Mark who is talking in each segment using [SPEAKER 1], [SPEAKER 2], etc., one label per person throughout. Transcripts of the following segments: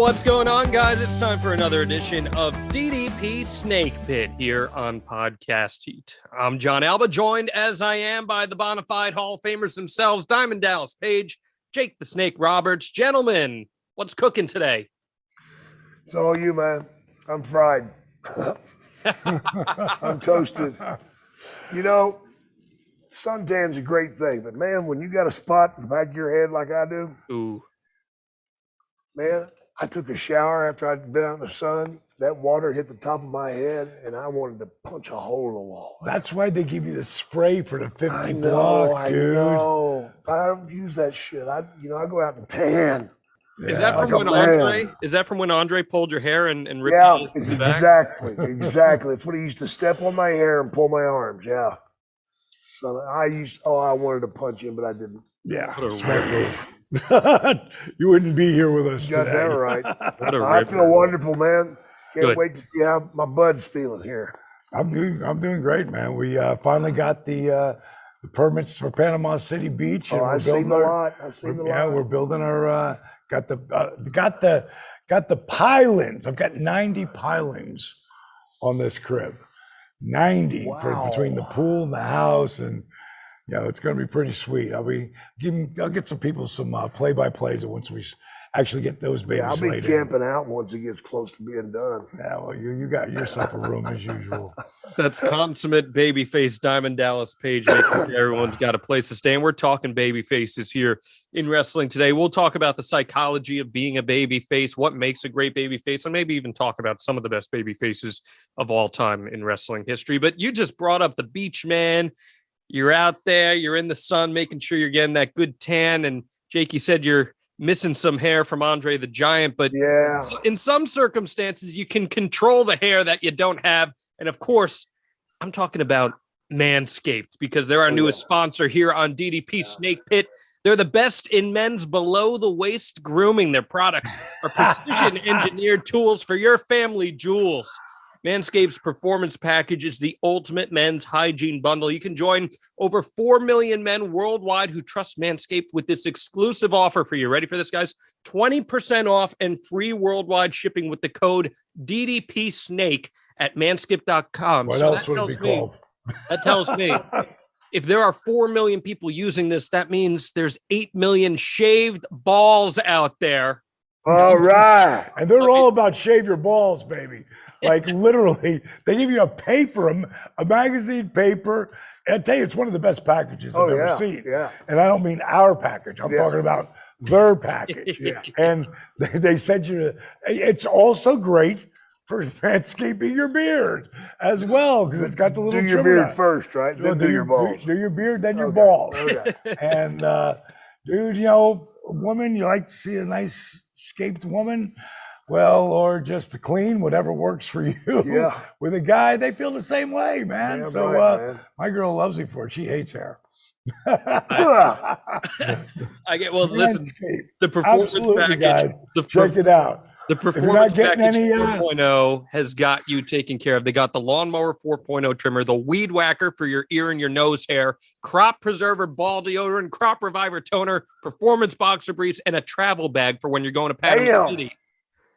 [SPEAKER 1] What's going on, guys? It's time for another edition of DDP Snake Pit here on Podcast Heat. I'm John Alba, joined as I am by the bona fide Hall of Famers themselves, Diamond Dallas Page, Jake the Snake Roberts. Gentlemen, what's cooking today?
[SPEAKER 2] It's all you, man. I'm fried. I'm toasted. You know, suntan's a great thing, but man, when you got a spot in the back of your head like I do,
[SPEAKER 1] Ooh,
[SPEAKER 2] man, I took a shower after I'd been out in the sun. That water hit the top of my head, and I wanted to punch a hole in the wall.
[SPEAKER 3] That's why they give you the spray for the 50
[SPEAKER 2] I
[SPEAKER 3] block, dude.
[SPEAKER 2] I know. I don't use that shit. I go out and tan.
[SPEAKER 1] is that from
[SPEAKER 2] like
[SPEAKER 1] when
[SPEAKER 2] a man.
[SPEAKER 1] Andre? Is that from when Andre pulled your hair and ripped
[SPEAKER 2] Yeah,
[SPEAKER 1] it in the back?
[SPEAKER 2] exactly. It's when he used to step on my hair and pull my arms. Yeah. So I wanted to punch him, but I didn't.
[SPEAKER 3] Yeah.
[SPEAKER 1] What a rip.
[SPEAKER 3] You wouldn't be here with us
[SPEAKER 2] You got
[SPEAKER 3] today.
[SPEAKER 2] that right.
[SPEAKER 1] What a
[SPEAKER 2] I
[SPEAKER 1] rip.
[SPEAKER 2] feel wonderful, man. Can't
[SPEAKER 1] Good.
[SPEAKER 2] wait to see how my bud's feeling here.
[SPEAKER 3] I'm doing great, man. We finally got the permits for Panama City Beach.
[SPEAKER 2] Oh, I've seen the lot. I've seen the lot.
[SPEAKER 3] Yeah, we're building our got the pilings. I've got 90 pilings on this crib. 90
[SPEAKER 2] Wow.
[SPEAKER 3] between the pool and the house, and it's going to be pretty sweet. I'll get some people some play-by-plays once we actually get those babies
[SPEAKER 2] I'll be
[SPEAKER 3] laid in.
[SPEAKER 2] camping out once it gets close to being done.
[SPEAKER 3] Yeah, well, you got yourself a room as usual.
[SPEAKER 1] That's consummate babyface Diamond Dallas Page, making sure everyone's got a place to stay. And we're talking babyfaces here in wrestling today. We'll talk about the psychology of being a babyface, what makes a great babyface, and maybe even talk about some of the best babyfaces of all time in wrestling history. But you just brought up the beach, man. You're out there, you're in the sun, making sure you're getting that good tan. And Jake, you said you're missing some hair from Andre the Giant, but
[SPEAKER 2] Yeah.
[SPEAKER 1] in some circumstances, you can control the hair that you don't have. And of course, I'm talking about Manscaped, because they're our newest sponsor here on DDP Snake Pit. They're the best in men's below-the-waist grooming. Their products are precision-engineered tools for your family jewels. Manscaped's Performance Package is the ultimate men's hygiene bundle. You can join over 4 million men worldwide who trust Manscaped with this exclusive offer for you. Ready for this, guys? 20% off and free worldwide shipping with the code DDPSNAKE at manscaped.com.
[SPEAKER 3] What else would it be called?
[SPEAKER 1] That tells me if there are 4 million people using this, that means there's 8 million shaved balls out there.
[SPEAKER 2] All right.
[SPEAKER 3] And they're all about shave your balls, baby. Like literally, they give you a magazine paper. And I tell you, it's one of the best packages I've ever seen.
[SPEAKER 2] Yeah.
[SPEAKER 3] And I don't mean our package. I'm talking about their package. And they send you. It's also great for manscaping your beard as well, because it's got the little.
[SPEAKER 2] Do your
[SPEAKER 3] trimmer
[SPEAKER 2] beard
[SPEAKER 3] on it.
[SPEAKER 2] first, right? Then do your balls.
[SPEAKER 3] Do your beard, then your balls.
[SPEAKER 2] Okay.
[SPEAKER 3] And dude, a woman, you like to see a nice scaped woman, well, or just the clean, whatever works for you.
[SPEAKER 2] Yeah.
[SPEAKER 3] With a guy, they feel the same way, man.
[SPEAKER 2] Damn
[SPEAKER 3] So
[SPEAKER 2] right, man.
[SPEAKER 3] my girl loves me for it. She hates hair.
[SPEAKER 1] I get, well, listen,
[SPEAKER 3] Manscaped.
[SPEAKER 1] the performance
[SPEAKER 3] Absolutely,
[SPEAKER 1] package,
[SPEAKER 3] guys.
[SPEAKER 1] the
[SPEAKER 3] Check it out.
[SPEAKER 1] The
[SPEAKER 3] you're not
[SPEAKER 1] Performance
[SPEAKER 3] getting
[SPEAKER 1] Package
[SPEAKER 3] any,
[SPEAKER 1] 4.0 has got you taken care of. They got the Lawnmower 4.0 trimmer, the Weed Whacker for your ear and your nose hair, Crop Preserver ball deodorant, Crop Reviver toner, Performance boxer briefs, and a travel bag for when you're going to Panama City.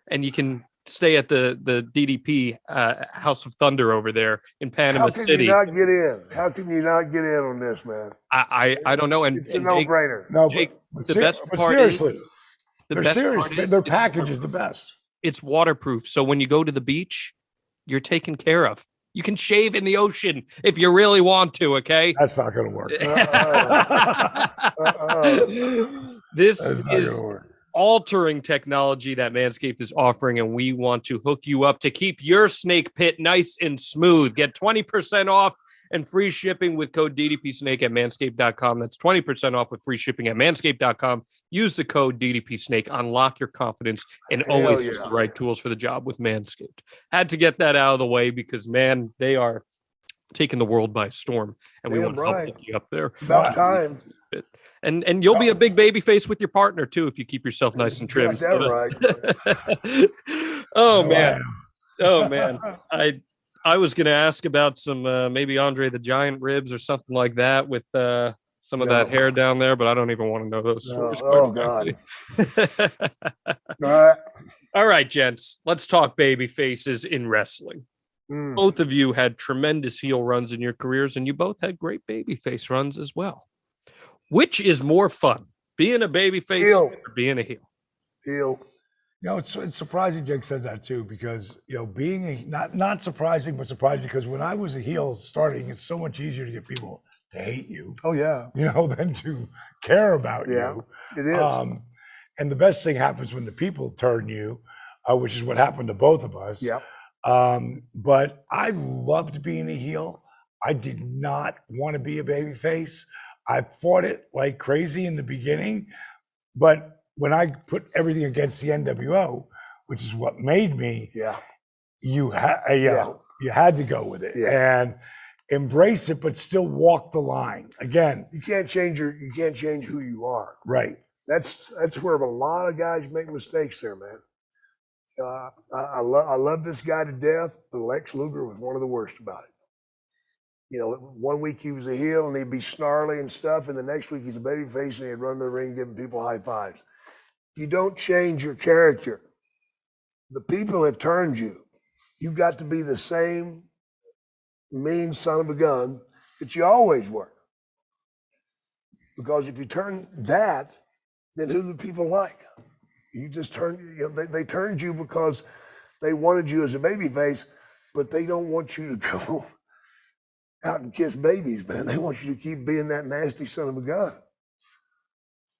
[SPEAKER 1] And you can stay at the DDP House of Thunder over there in Panama City.
[SPEAKER 2] How can you not get in? How can you not get in on this, man?
[SPEAKER 1] I don't know. And
[SPEAKER 2] It's a no-brainer.
[SPEAKER 3] No,
[SPEAKER 1] Jake,
[SPEAKER 3] but
[SPEAKER 1] the best part
[SPEAKER 3] seriously,
[SPEAKER 1] the
[SPEAKER 3] they're
[SPEAKER 1] best
[SPEAKER 3] serious.
[SPEAKER 1] part is
[SPEAKER 3] Their
[SPEAKER 1] it's
[SPEAKER 3] package is the best.
[SPEAKER 1] It's waterproof. So when you go to the beach, you're taken care of. You can shave in the ocean if you really want to, okay?
[SPEAKER 3] That's not going to work.
[SPEAKER 1] This
[SPEAKER 3] That's not
[SPEAKER 1] is
[SPEAKER 3] going to work.
[SPEAKER 1] altering technology that Manscaped is offering, and we want to hook you up to keep your snake pit nice and smooth. Get 20% off and free shipping with code DDPSNAKE at manscaped.com. That's 20% off with free shipping at manscaped.com. Use the code DDPSNAKE. Unlock your confidence and always use the right tools for the job with Manscaped. Had to get that out of the way because, man, they are taking the world by storm, and we want to help you up there.
[SPEAKER 2] About time.
[SPEAKER 1] And you'll be a big baby face with your partner too if you keep yourself nice and trim.
[SPEAKER 2] Right.
[SPEAKER 1] Oh man. I was going to ask about some maybe Andre the Giant ribs or something like that with some of that hair down there, but I don't even want to know those stories.
[SPEAKER 2] Oh God.
[SPEAKER 1] All right, gents, let's talk baby faces in wrestling. Both of you had tremendous heel runs in your careers, and you both had great baby face runs as well. Which is more fun, being a baby face
[SPEAKER 2] Heel.
[SPEAKER 1] or being a heel?
[SPEAKER 2] Heel.
[SPEAKER 3] You know, it's surprising Jake says that too, because you know, being a not surprising, but surprising because when I was a heel starting, it's so much easier to get people to hate you.
[SPEAKER 2] Oh yeah.
[SPEAKER 3] You know, than to care about you.
[SPEAKER 2] It is.
[SPEAKER 3] And the best thing happens when the people turn you, which is what happened to both of us.
[SPEAKER 2] Yeah.
[SPEAKER 3] But I loved being a heel. I did not want to be a baby face. I fought it like crazy in the beginning, but when I put everything against the NWO, which is what made me, you had to go with it and embrace it, but still walk the line. Again,
[SPEAKER 2] you can't change who you are.
[SPEAKER 3] Right.
[SPEAKER 2] That's where a lot of guys make mistakes there, man. I love this guy to death, but Lex Luger was one of the worst about it. You know, one week he was a heel and he'd be snarly and stuff, and the next week he's a babyface and he'd run to the ring giving people high fives. You don't change your character. The people have turned you. You've got to be the same mean son of a gun that you always were. Because if you turn that, then who do people like? You just turn, you know, they turned you because they wanted you as a babyface, but they don't want you to go out and kiss babies, man. They want you to keep being that nasty son of a gun.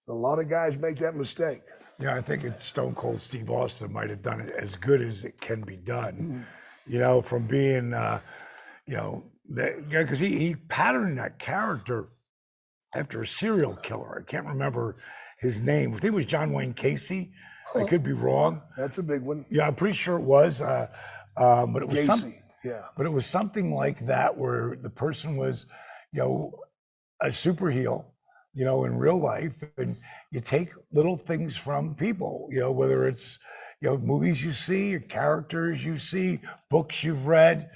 [SPEAKER 2] A lot of guys make that mistake.
[SPEAKER 3] Yeah, I think it's Stone Cold Steve Austin might have done it as good as it can be done. You know, from being, you know, because he patterned that character after a serial killer. I can't remember his name. I think it was John Wayne Casey. I could be wrong.
[SPEAKER 2] That's a big one.
[SPEAKER 3] Yeah, I'm pretty sure it was. But it was something.
[SPEAKER 2] Yeah.
[SPEAKER 3] But it was something like that where the person was, you know, a super heel, you know, in real life, and you take little things from people, you know, whether it's, you know, movies you see, or characters you see, books you've read,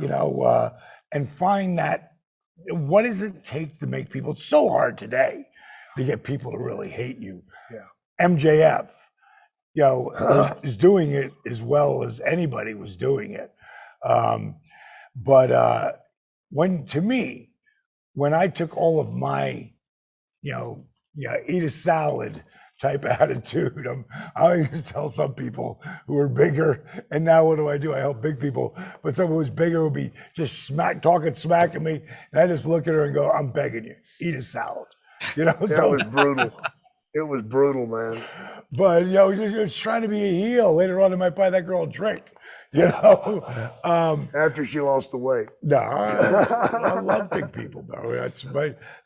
[SPEAKER 3] you know, and find that, what does it take to make people, it's so hard today to get people to really hate you. MJF, you know, is doing it as well as anybody was doing it. But when I took all of my, you know, eat a salad type attitude, I always tell some people who are bigger, and now what do? I help big people, but someone who's bigger would be just talking smack at me, and I just look at her and go, I'm begging you, eat a salad. You know,
[SPEAKER 2] It was brutal. It was brutal, man.
[SPEAKER 3] But, you know, you're trying to be a heel. Later on, I might buy that girl a drink. You know,
[SPEAKER 2] after she lost the weight.
[SPEAKER 3] No, I love big people, though.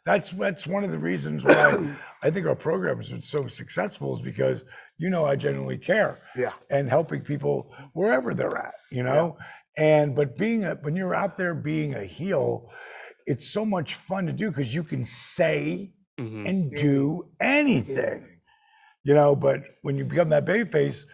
[SPEAKER 3] That's one of the reasons why I think our program has been so successful, is because, you know, I genuinely care. And helping people wherever they're at, you know. But when you're out there being a heel, it's so much fun to do because you can say and do anything, you know. But when you become that babyface,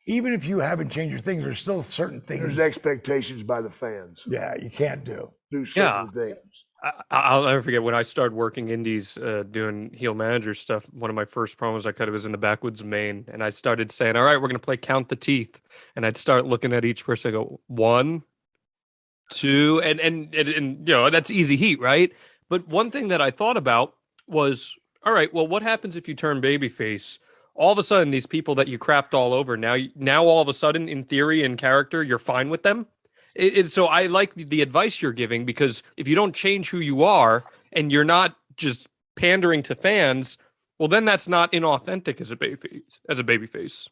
[SPEAKER 3] even if you haven't changed your things, there's still certain things.
[SPEAKER 2] There's expectations by the fans.
[SPEAKER 3] Yeah, you can't do
[SPEAKER 2] certain things.
[SPEAKER 1] I'll never forget when I started working indies, doing heel manager stuff. One of my first promos I cut, it was in the backwoods of Maine, and I started saying, "All right, we're going to play count the teeth," and I'd start looking at each person. I go 1, 2, and you know, that's easy heat, right? But one thing that I thought about was, all right, well, what happens if you turn babyface? All of a sudden, these people that you crapped all over, now all of a sudden, in theory, in character, you're fine with them. So I like the advice you're giving, because if you don't change who you are and you're not just pandering to fans, well, then that's not inauthentic as a babyface.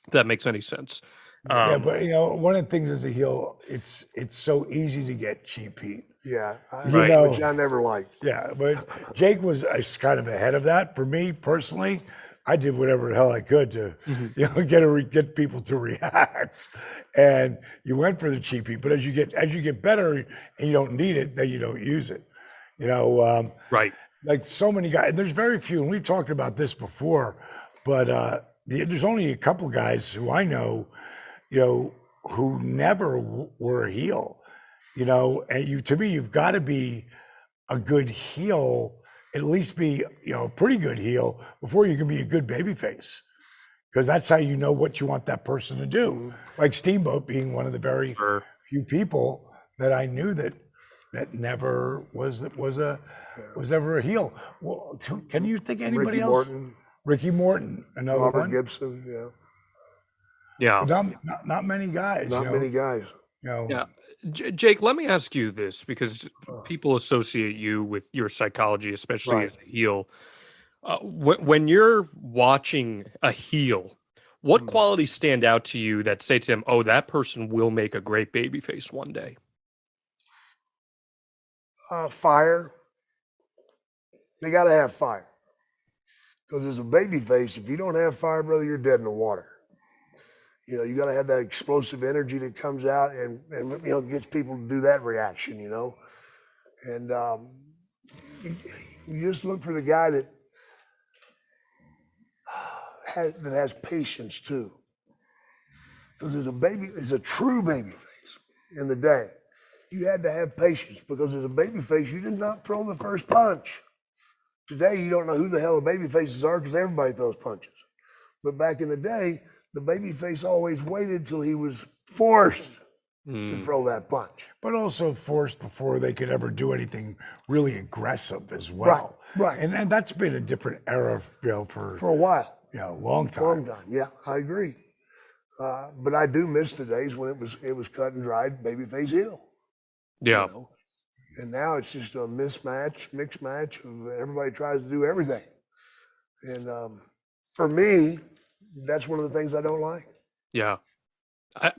[SPEAKER 1] If that makes any sense.
[SPEAKER 3] Yeah, but you know, one of the things as a heel, it's so easy to get cheap heat.
[SPEAKER 2] Yeah,
[SPEAKER 3] you know,
[SPEAKER 2] which I never liked.
[SPEAKER 3] Yeah, but Jake was kind of ahead of that. For me personally, I did whatever the hell I could to, you know, get people to react, and you went for the cheap heat. But as you get better and you don't need it, then you don't use it. You know,
[SPEAKER 1] right?
[SPEAKER 3] Like so many guys, and there's very few, and we've talked about this before, but there's only a couple guys who I know, you know, who never were a heel. You know, and to me, you've got to be a good heel, at least be, you know, a pretty good heel before you can be a good babyface. because that's how you know what you want that person to do. Like Steamboat being one of the very few people that I knew that never was ever a heel. Well, can you think of anybody else? Ricky Morton, another
[SPEAKER 2] Robert
[SPEAKER 3] one.
[SPEAKER 2] Gibson,
[SPEAKER 1] Yeah.
[SPEAKER 3] Not many guys.
[SPEAKER 2] Not many guys.
[SPEAKER 1] Yeah. Jake, let me ask you this, because people associate you with your psychology, especially as a heel. When you're watching a heel, what qualities stand out to you that say to him, oh, that person will make a great babyface one day?
[SPEAKER 2] Fire. They got to have fire. Because as a babyface, if you don't have fire, brother, you're dead in the water. You know, you got to have that explosive energy that comes out and you know, gets people to do that reaction, you know. And you just look for the guy that has patience too. Because as a true babyface in the day, you had to have patience, because as a babyface, you did not throw the first punch. Today, you don't know who the hell the babyfaces are because everybody throws punches. But back in the day, the babyface always waited till he was forced to throw that punch.
[SPEAKER 3] But also forced before they could ever do anything really aggressive as well.
[SPEAKER 2] Right.
[SPEAKER 3] And that's been a different era, you know, for
[SPEAKER 2] a while.
[SPEAKER 3] Yeah, a long time.
[SPEAKER 2] Long time. Yeah, I agree. But I do miss the days when it was cut and dried babyface heel.
[SPEAKER 1] Yeah.
[SPEAKER 2] You know? And now it's just a mixed match of everybody tries to do everything. And for me, that's one of the things I don't like.
[SPEAKER 1] Yeah.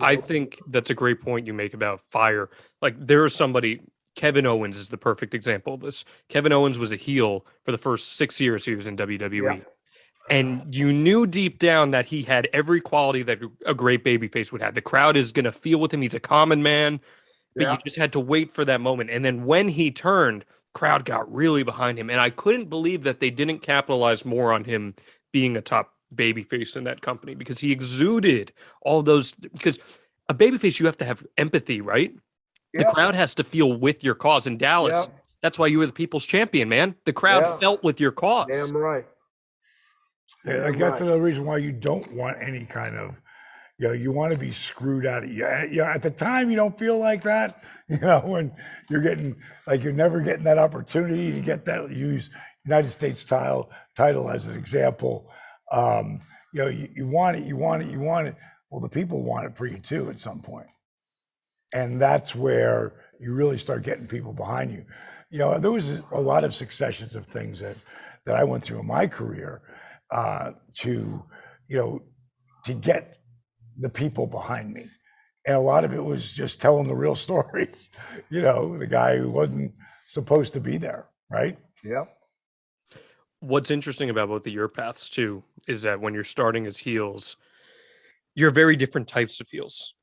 [SPEAKER 1] I think that's a great point you make about fire. Like, there's somebody, Kevin Owens is the perfect example of this. Kevin Owens was a heel for the first 6 years he was in WWE. Yeah. And you knew deep down that he had every quality that a great babyface would have. The crowd is going to feel with him. He's a common man. But you just had to wait for that moment. And then when he turned, crowd got really behind him. And I couldn't believe that they didn't capitalize more on him being a top babyface in that company, because he exuded all those, because a babyface, you have to have empathy, right? The crowd has to feel with your cause. In Dallas, that's why you were the people's champion, man. The crowd felt with your cause.
[SPEAKER 2] Damn right.
[SPEAKER 3] Yeah, that's another reason why you don't want any kind of, you know, you want to be screwed out of you. Yeah, at the time you don't feel like that, you know, when you're getting, like, you're never getting that opportunity to get that, use United States title as an example. You know, you want it. Well, the people want it for you too at some point. And that's where you really start getting people behind you. You know, there was a lot of successions of things that I went through in my career to get the people behind me. And a lot of it was just telling the real story, you know, the guy who wasn't supposed to be there, right?
[SPEAKER 2] Yep.
[SPEAKER 1] What's interesting about both of your paths too is that when you're starting as heels, you're very different types of heels.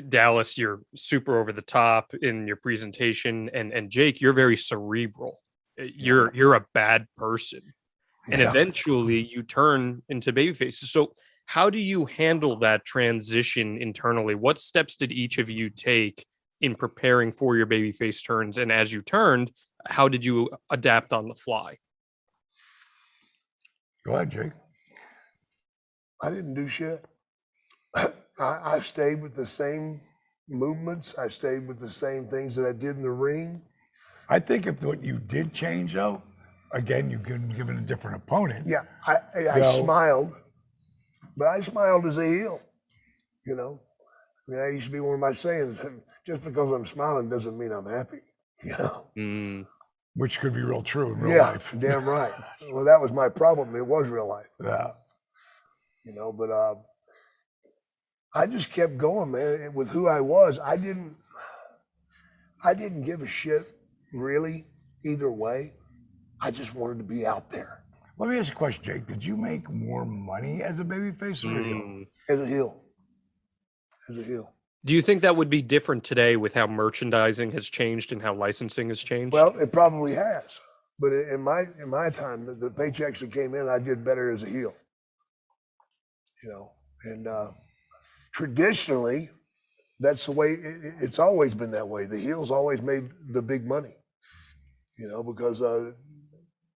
[SPEAKER 1] Dallas, you're super over the top in your presentation, and Jake, you're very cerebral. You're a bad person. And eventually you turn into babyfaces. So how do you handle that transition internally? What steps did each of you take in preparing for your babyface turns? And as you turned, how did you adapt on the fly?
[SPEAKER 3] Go ahead, Jake.
[SPEAKER 2] I didn't do shit. I stayed with the same movements. I stayed with the same things that I did in the ring.
[SPEAKER 3] I think if what you did change, though, again, you can give it a different opponent.
[SPEAKER 2] Yeah, I smiled, but I smiled as a heel, you know. I mean, that used to be one of my sayings, just because I'm smiling doesn't mean I'm happy, you know.
[SPEAKER 3] Which could be real true in real life.
[SPEAKER 2] Yeah, damn right. Well, that was my problem. It was real life.
[SPEAKER 3] Yeah.
[SPEAKER 2] You know, but I just kept going, man, with who I was. I didn't give a shit, really, either way. I just wanted to be out there.
[SPEAKER 3] Let me ask you a question, Jake. Did you make more money as a babyface or a heel?
[SPEAKER 2] As a heel. As a heel.
[SPEAKER 1] Do you think that would be different today with how merchandising has changed and how licensing has changed?
[SPEAKER 2] Well, it probably has. But in my time, the paychecks that came in, I did better as a heel. You know, and traditionally, that's the way, it's always been that way. The heels always made the big money, you know, because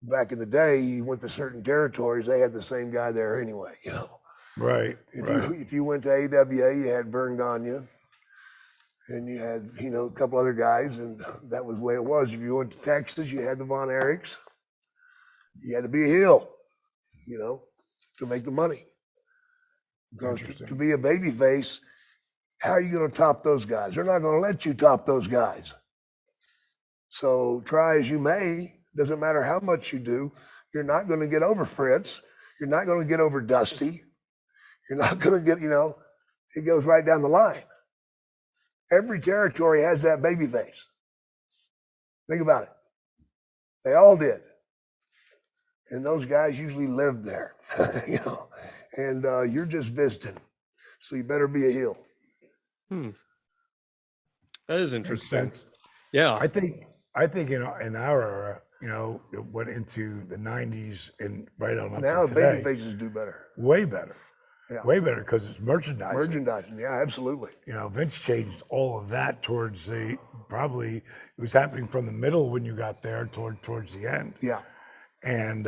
[SPEAKER 2] back in the day, you went to certain territories, they had the same guy there anyway, you know.
[SPEAKER 3] Right.
[SPEAKER 2] If you went to AWA, you had Vern Gagne, and you had, a couple other guys, and that was the way it was. If you went to Texas, you had the Von Erichs. You had to be a heel, to make the money. Because to be a babyface, how are you going to top those guys? They're not going to let you top those guys. So try as you may, doesn't matter how much you do, you're not going to get over Fritz. You're not going to get over Dusty. You're not going to get, it goes right down the line. Every territory has that babyface. Think about it. They all did. And those guys usually lived there, and you're just visiting. So you better be a heel.
[SPEAKER 1] That is interesting.
[SPEAKER 3] Makes sense.
[SPEAKER 1] Yeah.
[SPEAKER 3] I think in our era, it went into the 90s and right on up
[SPEAKER 2] Now
[SPEAKER 3] to
[SPEAKER 2] the
[SPEAKER 3] today.
[SPEAKER 2] babyfaces do better.
[SPEAKER 3] Way better.
[SPEAKER 2] Yeah.
[SPEAKER 3] Way better because it's merchandising.
[SPEAKER 2] Merchandising, yeah, absolutely.
[SPEAKER 3] Vince changed all of that towards it was happening from the middle when you got there towards the end.
[SPEAKER 2] Yeah.
[SPEAKER 3] And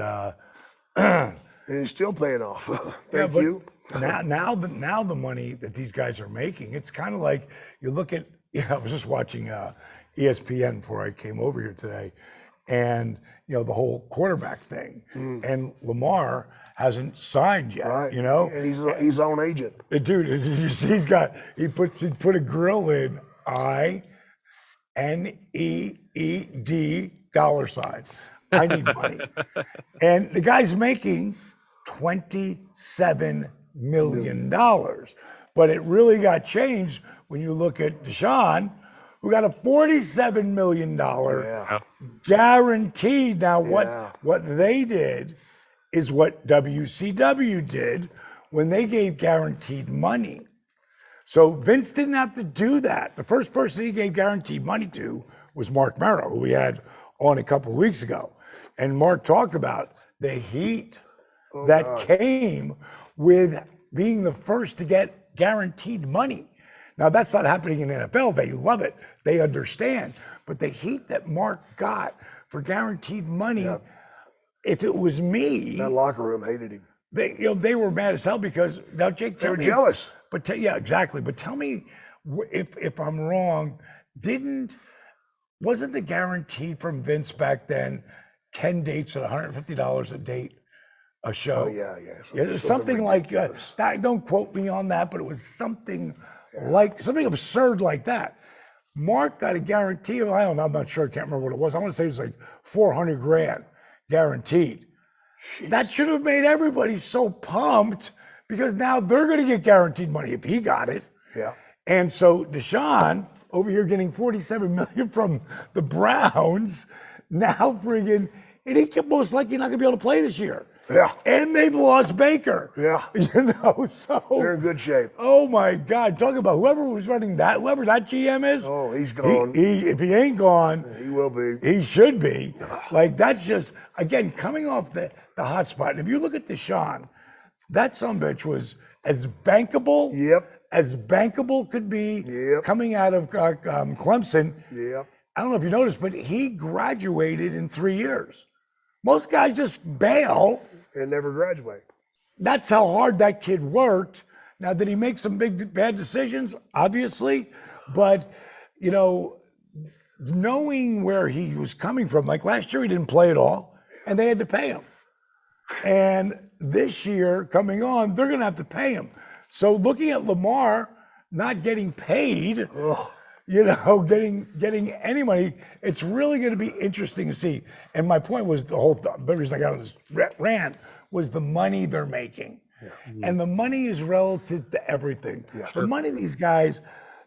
[SPEAKER 2] and it's still paying off. Thank you.
[SPEAKER 3] Now the money that these guys are making, it's kind of like you look at. I was just watching ESPN before I came over here today, and the whole quarterback thing, and Lamar hasn't signed yet.
[SPEAKER 2] Right. And he's his own agent.
[SPEAKER 3] Dude, you see, he put a grill in INEED $. I need money. And the guy's making $27 million. But it really got changed when you look at Deshaun, who got a $47 million guaranteed. Now, what they did is what WCW did when they gave guaranteed money. So Vince didn't have to do that. The first person he gave guaranteed money to was Mark Merrow, who we had on a couple of weeks ago. And Mark talked about the heat that came with being the first to get guaranteed money. Now, that's not happening in NFL. They love it. They understand. But the heat that Mark got for guaranteed money, if it was me,
[SPEAKER 2] that locker room hated him.
[SPEAKER 3] They were mad as hell because now Jake,
[SPEAKER 2] they were jealous.
[SPEAKER 3] Yeah, exactly. But tell me if I'm wrong. Wasn't the guarantee from Vince back then 10 dates at $150 a date a show?
[SPEAKER 2] Oh yeah.
[SPEAKER 3] It was something like that. Don't quote me on that, but it was something like something absurd like that. Mark got a guarantee of, I'm not sure, I can't remember what it was. I want to say it was like $400,000 guaranteed. Jeez. That should have made everybody so pumped because now they're going to get guaranteed money if he got it.
[SPEAKER 2] Yeah.
[SPEAKER 3] And so Deshaun over here getting $47 million from the Browns, now friggin', and he most likely not going to be able to play this year.
[SPEAKER 2] Yeah.
[SPEAKER 3] And they've lost Baker.
[SPEAKER 2] Yeah.
[SPEAKER 3] So
[SPEAKER 2] they're in good shape.
[SPEAKER 3] Oh my God. Talk about whoever was running that, whoever that GM is.
[SPEAKER 2] Oh, he's gone.
[SPEAKER 3] If he ain't gone,
[SPEAKER 2] he will be.
[SPEAKER 3] He should be. Like that's just, again, coming off the hot spot. And if you look at Deshaun, that sumbitch was as bankable.
[SPEAKER 2] Yep.
[SPEAKER 3] As bankable could be coming out of Clemson.
[SPEAKER 2] Yep.
[SPEAKER 3] I don't know if you noticed, but he graduated in 3 years. Most guys just bail.
[SPEAKER 2] And never graduate.
[SPEAKER 3] That's how hard that kid worked. Now, did he make some bad decisions? Obviously. But, knowing where he was coming from, like last year he didn't play at all, and they had to pay him. And this year, coming on, they're going to have to pay him. So looking at Lamar not getting paid, getting any money, it's really going to be interesting to see. And my point was the reason I got on this rant was the money they're making. Yeah. And the money is relative to everything. Yeah, the money these guys,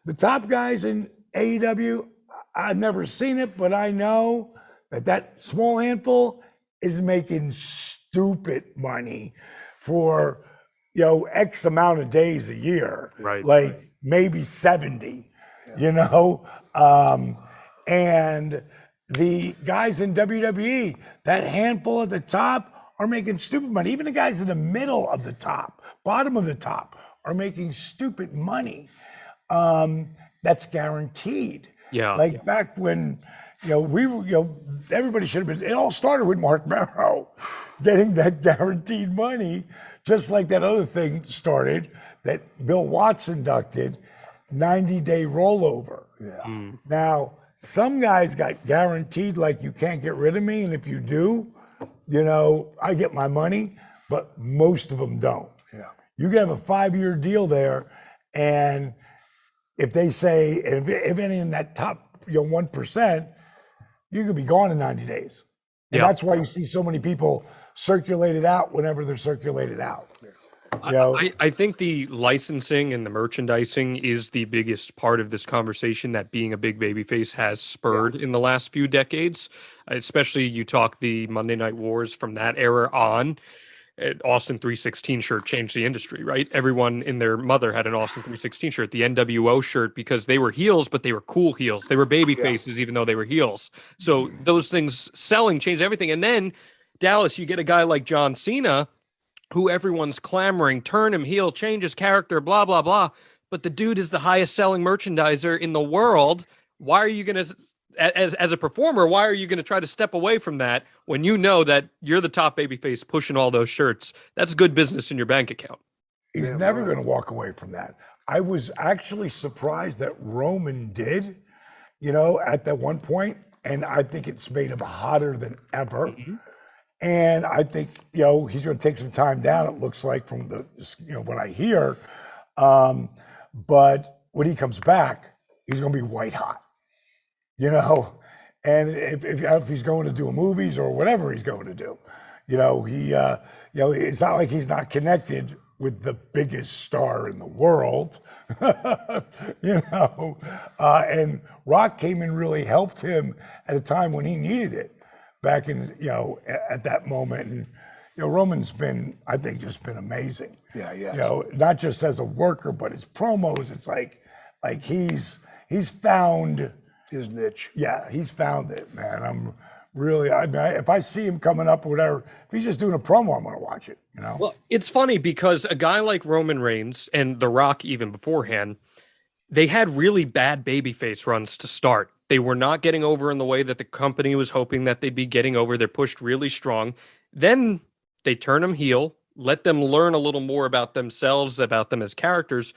[SPEAKER 3] the top guys in AEW, I've never seen it, but I know that small handful is making stupid money for X amount of days a year,
[SPEAKER 1] right?
[SPEAKER 3] Like maybe 70, and the guys in WWE, that handful at the top are making stupid money. Even the guys in the middle of the top, bottom of the top, are making stupid money. That's guaranteed.
[SPEAKER 1] Yeah.
[SPEAKER 3] Like back when, we were, everybody should have been. It all started with Mark Merrow. getting that guaranteed money, just like that other thing started that Bill Watts inducted, 90-day rollover.
[SPEAKER 2] Yeah.
[SPEAKER 3] Now, some guys got guaranteed, like, you can't get rid of me, and if you do, I get my money, but most of them don't.
[SPEAKER 2] Yeah.
[SPEAKER 3] You can have a 5-year deal there, and if they say, if any in that top 1%, you could be gone in 90 days. And that's why you see so many people circulated out whenever they're circulated out.
[SPEAKER 1] I think the licensing and the merchandising is the biggest part of this conversation that being a big babyface has spurred in the last few decades. Especially you talk the Monday Night Wars from that era on. Austin 316 shirt changed the industry, right? Everyone in their mother had an Austin 316 shirt, the NWO shirt, because they were heels, but they were cool heels. They were baby faces, even though they were heels. So those things selling changed everything. And then Dallas, you get a guy like John Cena, who everyone's clamoring, turn him heel, change his character, blah, blah, blah. But the dude is the highest selling merchandiser in the world. Why are you going to, as a performer, why are you going to try to step away from that when you know that you're the top babyface pushing all those shirts? That's good business in your bank account.
[SPEAKER 3] He's never going to walk away from that. I was actually surprised that Roman did, at that one point, and I think it's made him hotter than ever. And I think, he's going to take some time down, it looks like, from the, what I hear. But when he comes back, he's going to be white hot, and if he's going to do movies or whatever he's going to do, it's not like he's not connected with the biggest star in the world, and Rock came and really helped him at a time when he needed it. Back in, at that moment. And, Roman's been, I think, just been amazing.
[SPEAKER 2] Yeah.
[SPEAKER 3] Not just as a worker, but his promos, it's like he's found
[SPEAKER 2] his niche.
[SPEAKER 3] Yeah, he's found it, man. I'm really, if I see him coming up or whatever, if he's just doing a promo, I'm going to watch it,
[SPEAKER 1] Well, it's funny because a guy like Roman Reigns and The Rock, even beforehand, they had really bad babyface runs to start. They were not getting over in the way that the company was hoping that they'd be getting over. They're pushed really strong. Then they turn them heel, let them learn a little more about themselves, about them as characters,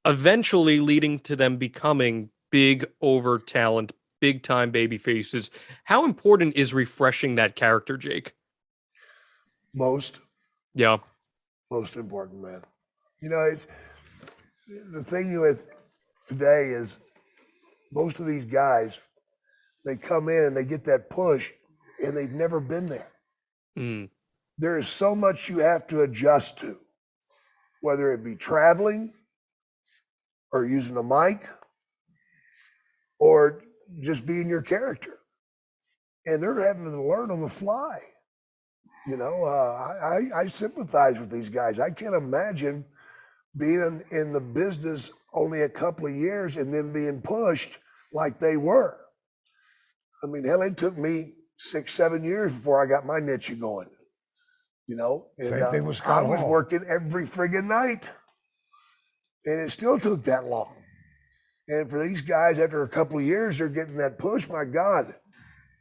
[SPEAKER 1] eventually leading to them becoming big over talent, big time baby faces. How important is refreshing that character, Jake?
[SPEAKER 2] Most important, man. It's the thing with today is most of these guys, they come in and they get that push and they've never been there. There is so much you have to adjust to, whether it be traveling or using a mic or just being your character. And they're having to learn on the fly. I sympathize with these guys. I can't imagine being in the business only a couple of years and then being pushed like they were. I mean, hell, it took me 6-7 years before I got my niche going.
[SPEAKER 3] Same thing with Scott
[SPEAKER 2] I was
[SPEAKER 3] Hall.
[SPEAKER 2] working every friggin' night, and it still took that long. And for these guys, after a couple of years, they're getting that push. My God,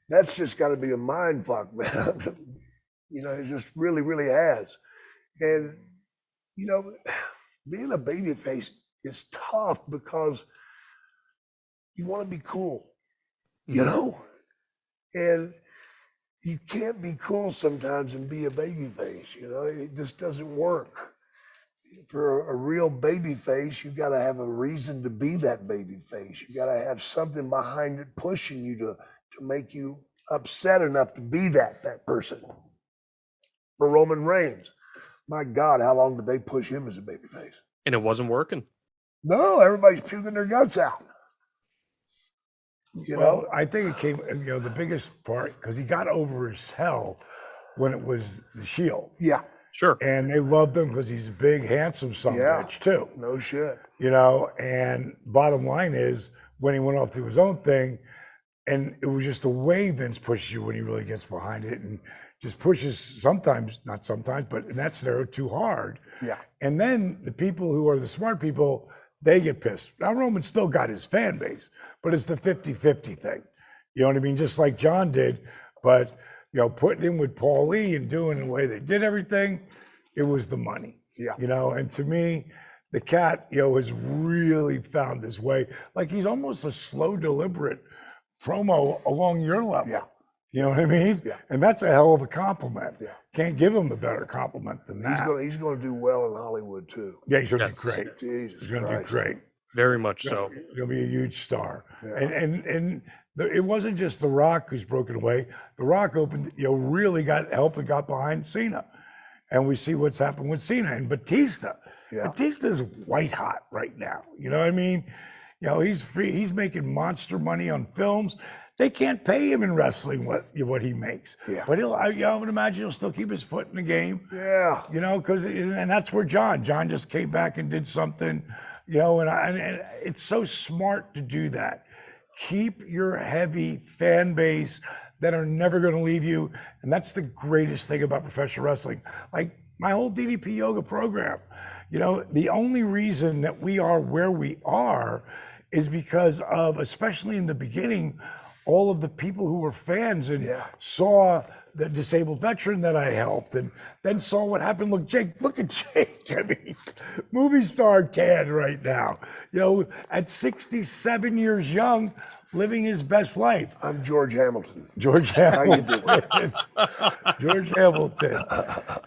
[SPEAKER 2] that's just got to be a mind fuck, man. It just really, really has. And being a babyface is tough because you want to be cool, and you can't be cool sometimes and be a babyface. It just doesn't work. For a real babyface, you got to have a reason to be that babyface. You got to have something behind it pushing you to make you upset enough to be that person. For Roman Reigns, my God, how long did they push him as a babyface?
[SPEAKER 1] And it wasn't working.
[SPEAKER 2] No, everybody's puking their guts out.
[SPEAKER 3] Well, I think it came, the biggest part, because he got over his hell when it was the Shield.
[SPEAKER 2] Yeah.
[SPEAKER 1] Sure.
[SPEAKER 3] And they loved him because he's a big, handsome son of a bitch, too.
[SPEAKER 2] No shit.
[SPEAKER 3] And bottom line is, when he went off to his own thing, and it was just the way Vince pushes you when he really gets behind it and just pushes sometimes, not sometimes, but in that scenario, too hard.
[SPEAKER 2] Yeah.
[SPEAKER 3] And then the people who are the smart people, they get pissed. Now, Roman still got his fan base, but it's the 50-50 thing. You know what I mean? Just like John did. But putting in with Paul Lee and doing the way they did everything, it was the money.
[SPEAKER 2] Yeah.
[SPEAKER 3] And to me, the cat, has really found his way. Like he's almost a slow, deliberate promo along your level.
[SPEAKER 2] Yeah.
[SPEAKER 3] You know what I mean?
[SPEAKER 2] Yeah.
[SPEAKER 3] And that's a hell of a compliment.
[SPEAKER 2] Yeah.
[SPEAKER 3] Can't give him a better compliment than that.
[SPEAKER 2] He's going to do well in Hollywood too.
[SPEAKER 3] Yeah, he's going to do great.
[SPEAKER 2] Jesus
[SPEAKER 3] He's going to do
[SPEAKER 2] Christ.
[SPEAKER 3] great.
[SPEAKER 1] Very much so.
[SPEAKER 3] He'll be a huge star.
[SPEAKER 2] Yeah.
[SPEAKER 3] And it wasn't just The Rock who's broken away. The Rock opened, really got help and got behind Cena. And we see what's happened with Cena and Batista.
[SPEAKER 2] Yeah.
[SPEAKER 3] Batista's white hot right now. You know what I mean? He's free. He's making monster money on films. They can't pay him in wrestling what he makes.
[SPEAKER 2] Yeah.
[SPEAKER 3] But I would imagine he'll still keep his foot in the game.
[SPEAKER 2] Yeah.
[SPEAKER 3] Because and that's where John just came back and did something, and it's so smart to do that. Keep your heavy fan base that are never going to leave you. And that's the greatest thing about professional wrestling. Like my whole DDP yoga program, the only reason that we are where we are is because of, especially in the beginning, all of the people who were fans and saw the disabled veteran that I helped and then saw what happened. Look at Jake. I mean, movie star Cad right now, at 67 years young, living his best life.
[SPEAKER 2] I'm George Hamilton.
[SPEAKER 3] George Hamilton. George Hamilton.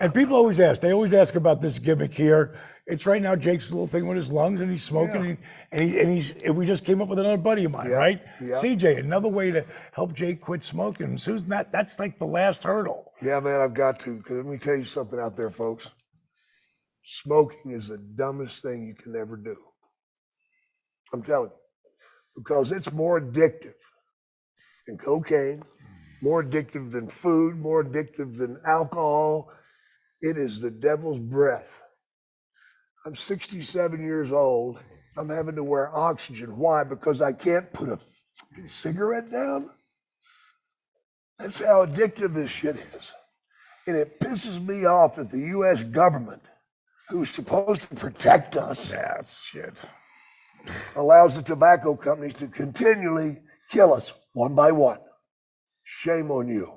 [SPEAKER 3] And people always ask about this gimmick here. It's right now Jake's little thing with his lungs and he's smoking and we just came up with another buddy of mine, right?
[SPEAKER 2] Yeah.
[SPEAKER 3] CJ, another way to help Jake quit smoking. Susan, that's like the last hurdle.
[SPEAKER 2] Yeah, man, I've got to, because let me tell you something out there, folks. Smoking is the dumbest thing you can ever do. I'm telling you, because it's more addictive than cocaine, more addictive than food, more addictive than alcohol. It is the devil's breath. I'm 67 years old. I'm having to wear oxygen. Why? Because I can't put a cigarette down? That's how addictive this shit is. And it pisses me off that the U.S. government, who's supposed to protect us,
[SPEAKER 3] That's shit.
[SPEAKER 2] allows the tobacco companies to continually kill us one by one. Shame on you.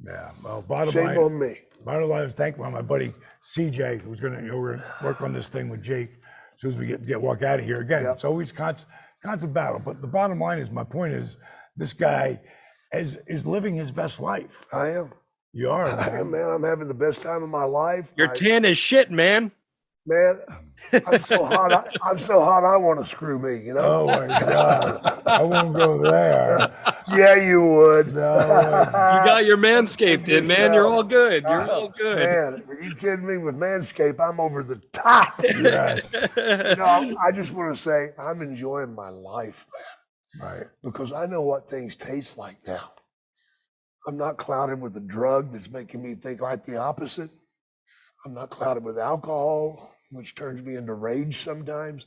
[SPEAKER 3] Yeah, well, bottom
[SPEAKER 2] Shame
[SPEAKER 3] line.
[SPEAKER 2] on me.
[SPEAKER 3] Bottom line is thank my buddy CJ, who's we're gonna work on this thing with Jake as soon as we walk out of here. Again,
[SPEAKER 2] Yep.
[SPEAKER 3] it's always constant battle. But the bottom line is, my point is, this guy is living his best life.
[SPEAKER 2] I am.
[SPEAKER 3] You are,
[SPEAKER 2] I am,
[SPEAKER 3] man.
[SPEAKER 2] man. I'm having the best time of my life.
[SPEAKER 1] You're tan as shit, man.
[SPEAKER 2] Man, I'm so hot. I'm so hot. I want to screw me.
[SPEAKER 3] Oh my God, I won't go there.
[SPEAKER 2] Yeah, you would.
[SPEAKER 3] No,
[SPEAKER 1] You got your manscaped in, man. You're all good. You're all good.
[SPEAKER 2] Man, are you kidding me? With Manscaped, I'm over the top.
[SPEAKER 3] yes,
[SPEAKER 2] I just want to say I'm enjoying my life, man,
[SPEAKER 3] right.
[SPEAKER 2] because I know what things taste like now. I'm not clouded with a drug that's making me think right the opposite. I'm not clouded with alcohol, which turns me into rage sometimes.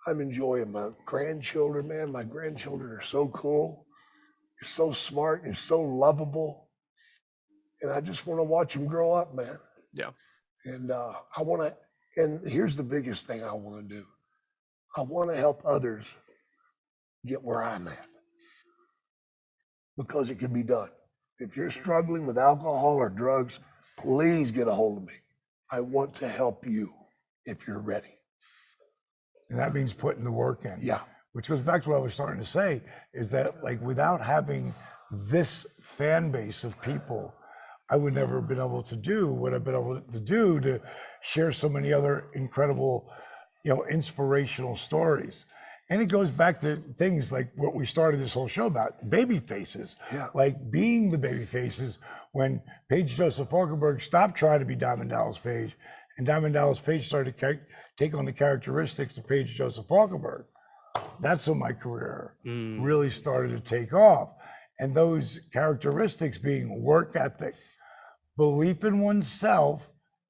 [SPEAKER 2] I'm enjoying my grandchildren, man. My grandchildren are so cool. You're so smart. You're so lovable. And I just want to watch them grow up, man.
[SPEAKER 1] Yeah.
[SPEAKER 2] And I want to, and here's the biggest thing I want to do. I want to help others get where I'm at, because it can be done. If you're struggling with alcohol or drugs, please get a hold of me. I want to help you if you're ready.
[SPEAKER 3] And that means putting the work in.
[SPEAKER 2] Yeah.
[SPEAKER 3] Which goes back to what I was starting to say, is that like without having this fan base of people, I would never have been able to do what I've been able to do to share so many other incredible, inspirational stories. And it goes back to things like what we started this whole show about, Babyfaces.
[SPEAKER 2] Yeah.
[SPEAKER 3] Like being the Babyfaces when Paige Joseph Falkenberg stopped trying to be Diamond Dallas Page, and Diamond Dallas Page started to take on the characteristics of Paige Joseph Falkenberg. That's when my career really started to take off. And those characteristics being work ethic, belief in oneself,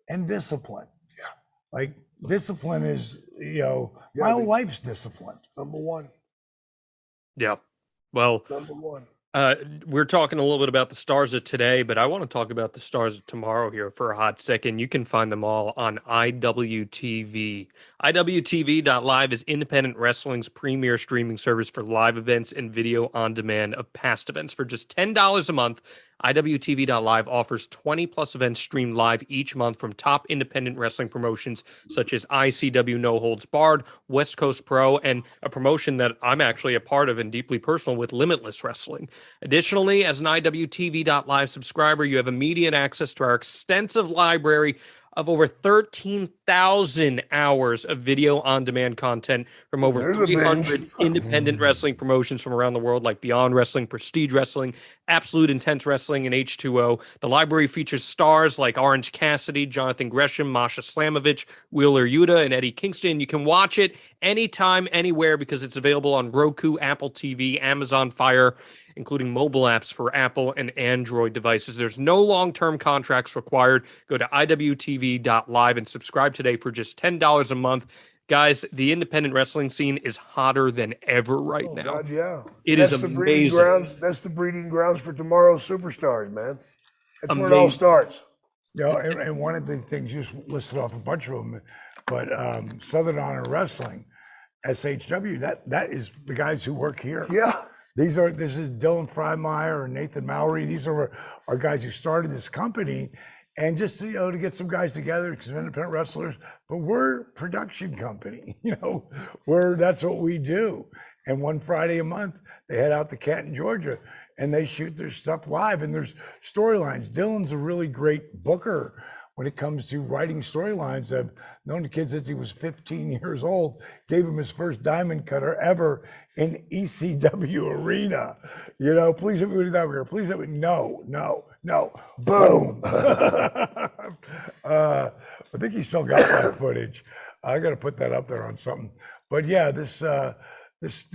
[SPEAKER 3] and discipline.
[SPEAKER 2] Yeah.
[SPEAKER 3] Like discipline is, my whole life's discipline.
[SPEAKER 2] Number one.
[SPEAKER 1] Yeah. Well,
[SPEAKER 2] Number one.
[SPEAKER 1] we're talking a little bit about the stars of today, but I want to talk about the stars of tomorrow here for a hot second. You can find them all on IWTV. IWTV.live is independent wrestling's premier streaming service for live events and video on demand of past events. For just $10 a month, IWTV.live offers 20 plus events streamed live each month from top independent wrestling promotions such as ICW No Holds Barred, West Coast Pro, and a promotion that I'm actually a part of and deeply personal with, Limitless Wrestling. Additionally, as an IWTV.live subscriber, you have immediate access to our extensive library of over 13,000 hours of video on-demand content from over 300 independent wrestling promotions from around the world, like Beyond Wrestling, Prestige Wrestling, Absolute Intense Wrestling, and H2O. The library features stars like Orange Cassidy, Jonathan Gresham, Masha Slamovich, Wheeler Yuta, and Eddie Kingston. You can watch it anytime, anywhere, because it's available on Roku, Apple TV, Amazon Fire, including mobile apps for Apple and Android devices. There's no long-term contracts required. Go to IWTV.live and subscribe today for just $10 a month. Guys, the independent wrestling scene is hotter than ever right now.
[SPEAKER 2] God, yeah.
[SPEAKER 1] It
[SPEAKER 2] That's
[SPEAKER 1] is
[SPEAKER 2] the breeding
[SPEAKER 1] amazing.
[SPEAKER 2] grounds. That's the breeding grounds for tomorrow's superstars, man. That's where it all
[SPEAKER 1] Amazing.
[SPEAKER 2] starts.
[SPEAKER 3] You know, and one of the things, you just listed off a bunch of them, but Southern Honor Wrestling, SHW, that is the guys who work here.
[SPEAKER 2] Yeah.
[SPEAKER 3] This is Dylan Freimeyer and Nathan Mowry. These are our guys who started this company, and just, you know, to get some guys together, because we're independent wrestlers, but we're a production company, you know, that's what we do. And one Friday a month, they head out to Canton, Georgia, and they shoot their stuff live, and there's storylines. Dylan's a really great booker when it comes to writing storylines. I've known the kid since he was 15 years old, gave him his first diamond cutter ever in ECW arena. You know, please hit me with that here. Please hit me. No. Boom. I think he still got that footage. I got to put that up there on something. But yeah, this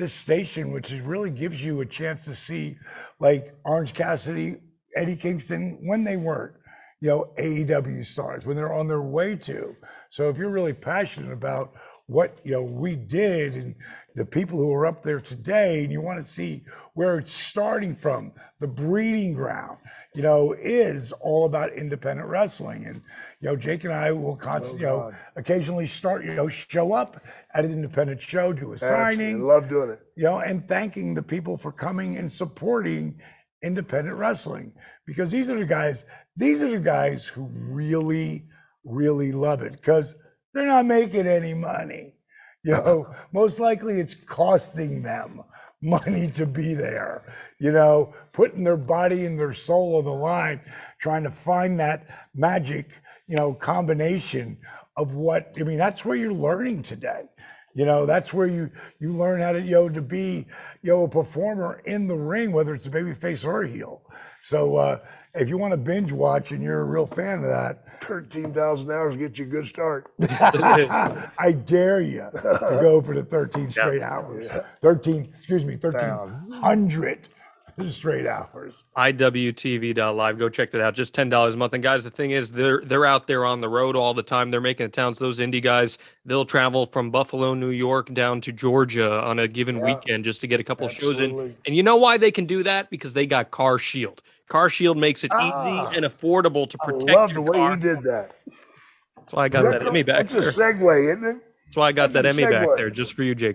[SPEAKER 3] station, which really gives you a chance to see, like, Orange Cassidy, Eddie Kingston, when they weren't, you know, AEW stars, when they're on their way to. So if you're really passionate about what, you know, we did and the people who are up there today, and you want to see where it's starting from, the breeding ground, you know, is all about independent wrestling. And, you know, Jake and I will constantly, occasionally show up at an independent show, do a signing.
[SPEAKER 2] I love doing it.
[SPEAKER 3] You know, and thanking the people for coming and supporting independent wrestling, because these are the guys who really, really love it, because they're not making any money. You know, most likely it's costing them money to be there, you know, putting their body and their soul on the line, trying to find that magic, you know, combination of what, I mean, that's where you're learning today. You know, that's where you learn how to, you know, to be, you know, a performer in the ring, whether it's a babyface or a heel. So if you want to binge watch and you're a real fan of that,
[SPEAKER 2] 13,000 hours get you a good start.
[SPEAKER 3] I dare you to go for the 13 straight hours. 1,300 straight hours.
[SPEAKER 1] IWTV.live. Go check that out. Just $10 a month. And guys, the thing is, they're out there on the road all the time. They're making the towns. Those indie guys, they'll travel from Buffalo, New York, down to Georgia on a given weekend just to get a couple shows in. And you know why they can do that? Because they got Car Shield. Car Shield makes it easy and affordable to protect your car.
[SPEAKER 2] I love the way you did that.
[SPEAKER 1] That's why I got that Emmy back there.
[SPEAKER 2] It's a segue, isn't it?
[SPEAKER 1] That's why I got that Emmy back there, just for you, Jake.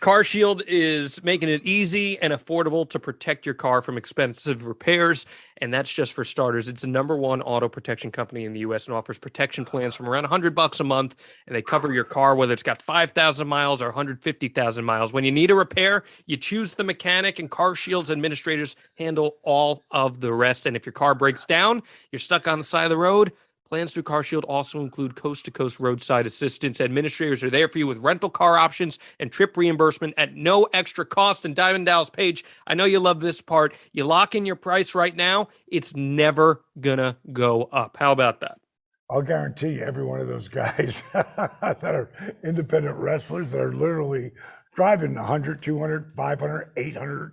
[SPEAKER 1] Car Shield is making it easy and affordable to protect your car from expensive repairs, and that's just for starters. It's the #1 auto protection company in the U.S. and offers protection plans from around $100 a month, and they cover your car whether it's got 5,000 miles or 150,000 miles. When you need a repair, you choose the mechanic, and Car Shield's administrators handle all of the rest. And if your car breaks down, you're stuck on the side of the road, plans through Car Shield also include coast-to-coast roadside assistance. Administrators are there for you with rental car options and trip reimbursement at no extra cost. And Diamond Dallas Page, I know you love this part. You lock in your price right now, it's never gonna go up. How about that?
[SPEAKER 3] I'll guarantee you every one of those guys that are independent wrestlers that are literally driving 100, 200, 500, 800,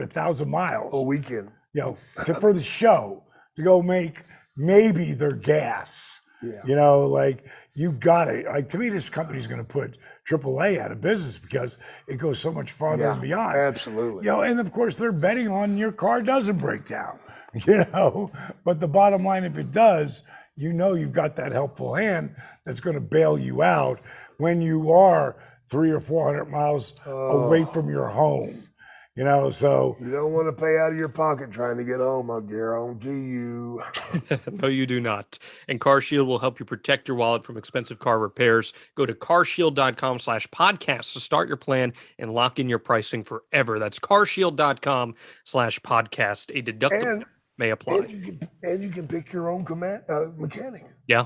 [SPEAKER 3] 1,000 miles
[SPEAKER 2] a weekend,
[SPEAKER 3] you know, for the show, to go make maybe their gas. You know, like, you got it. Like, to me, this company's going to put AAA out of business because it goes so much farther and beyond.
[SPEAKER 2] Absolutely.
[SPEAKER 3] You know, and of course they're betting on your car doesn't break down, you know, but the bottom line, if it does, you know, you've got that helpful hand that's going to bail you out when you are 300 or 400 miles away from your home. You know, so
[SPEAKER 2] You don't want to pay out of your pocket trying to get home, I guarantee you.
[SPEAKER 1] No, you do not. And CarShield will help you protect your wallet from expensive car repairs. Go to carshield.com/podcast to start your plan and lock in your pricing forever. That's carshield.com/podcast. A deductible
[SPEAKER 2] And
[SPEAKER 1] may apply.
[SPEAKER 2] And you can pick your own mechanic.
[SPEAKER 1] Yeah.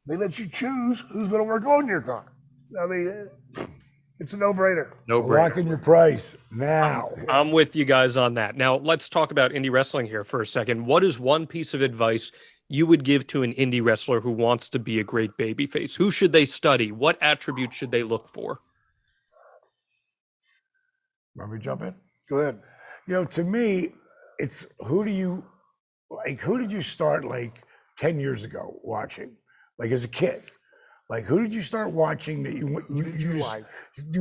[SPEAKER 2] They let you choose who's going to work on your car. I mean, it's a no-brainer.
[SPEAKER 1] No
[SPEAKER 3] so
[SPEAKER 1] brainer.
[SPEAKER 3] lock in your price now.
[SPEAKER 1] I'm with you guys on that. Now, let's talk about indie wrestling here for a second. What is one piece of advice you would give to an indie wrestler who wants to be a great babyface? Who should they study? What attributes should they look for?
[SPEAKER 3] Want me to jump in?
[SPEAKER 2] Go ahead.
[SPEAKER 3] You know, to me, it's who did you start like 10 years ago watching? Like as a kid? Like who did you start watching that you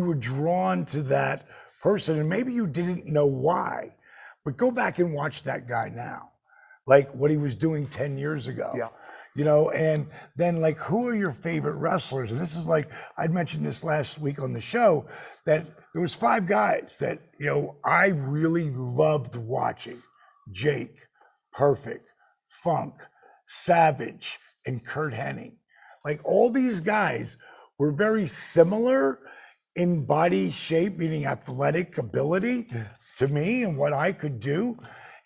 [SPEAKER 3] were drawn to that person, and maybe you didn't know why, but go back and watch that guy now, like what he was doing 10 years ago.
[SPEAKER 2] Yeah.
[SPEAKER 3] You know, and then like who are your favorite wrestlers? And this is like I'd mentioned this last week on the show, that there was 5 guys that, you know, I really loved watching: Jake, Perfect, Funk, Savage, and Kurt Hennig. Like all these guys were very similar in body shape, meaning athletic ability to me and what I could do.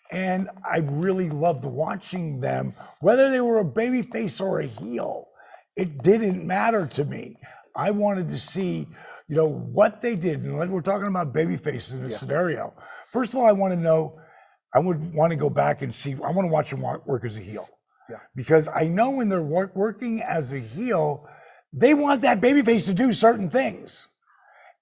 [SPEAKER 3] And I really loved watching them, whether they were a babyface or a heel. It didn't matter to me. I wanted to see, you know, what they did. And like we're talking about babyfaces in this scenario. First of all, I want to know, I would want to go back and see, I want to watch them work as a heel.
[SPEAKER 2] Yeah.
[SPEAKER 3] Because I know when they're working as a heel, they want that babyface to do certain things.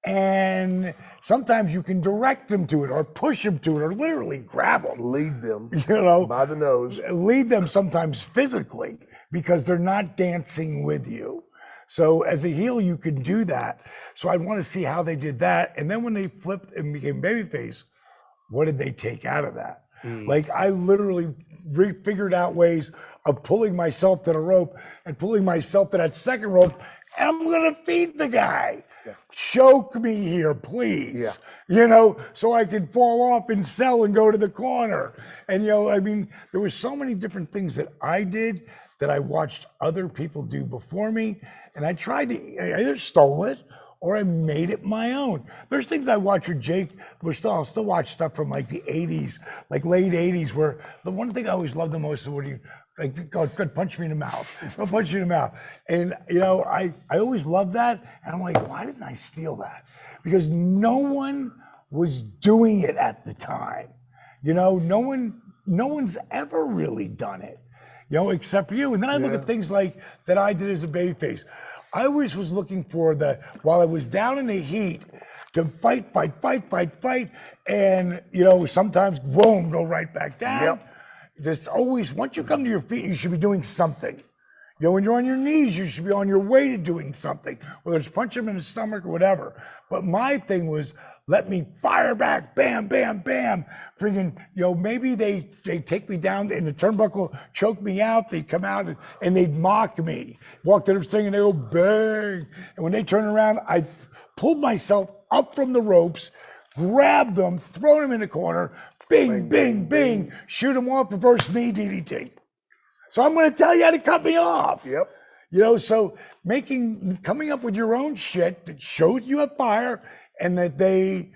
[SPEAKER 3] And sometimes you can direct them to it or push them to it or literally grab them.
[SPEAKER 2] Lead them,
[SPEAKER 3] you know,
[SPEAKER 2] by the nose.
[SPEAKER 3] Lead them sometimes physically because they're not dancing with you. So as a heel, you can do that. So I want to see how they did that. And then when they flipped and became babyface, what did they take out of that? Like I literally figured out ways of pulling myself to the rope and pulling myself to that second rope, and I'm gonna feed the guy.
[SPEAKER 2] Yeah.
[SPEAKER 3] Choke me here, please. You know, so I can fall off and sell and go to the corner. And you know, I mean, there were so many different things that I did that I watched other people do before me, and I tried to I either stole it or I made it my own. There's things I watch with Jake. I'll still watch stuff from like the 80s, like late 80s, where the one thing I always loved the most is when you like, go punch me in the mouth. Go punch me in the mouth. And you know, I always loved that. And I'm like, why didn't I steal that? Because no one was doing it at the time. You know, no one's ever really done it, you know, except for you. And then I look at things like that I did as a babyface. I always was looking for while I was down in the heat, to fight, and you know, sometimes boom, go right back down. Just always, once you come to your feet, you should be doing something. You know, when you're on your knees, you should be on your way to doing something, whether it's punch him in the stomach or whatever. But my thing was, let me fire back, bam, bam, bam. Friggin', you know, maybe they take me down in the turnbuckle, choke me out, they'd come out and they'd mock me. Walk to the thing and they go bang. And when they turn around, I pulled myself up from the ropes, grabbed them, thrown them in the corner, bing, bing, bing, shoot them off, reverse knee, DDT. So I'm gonna tell you how to cut me off.
[SPEAKER 2] Yep.
[SPEAKER 3] You know, so coming up with your own shit that shows you have fire and that they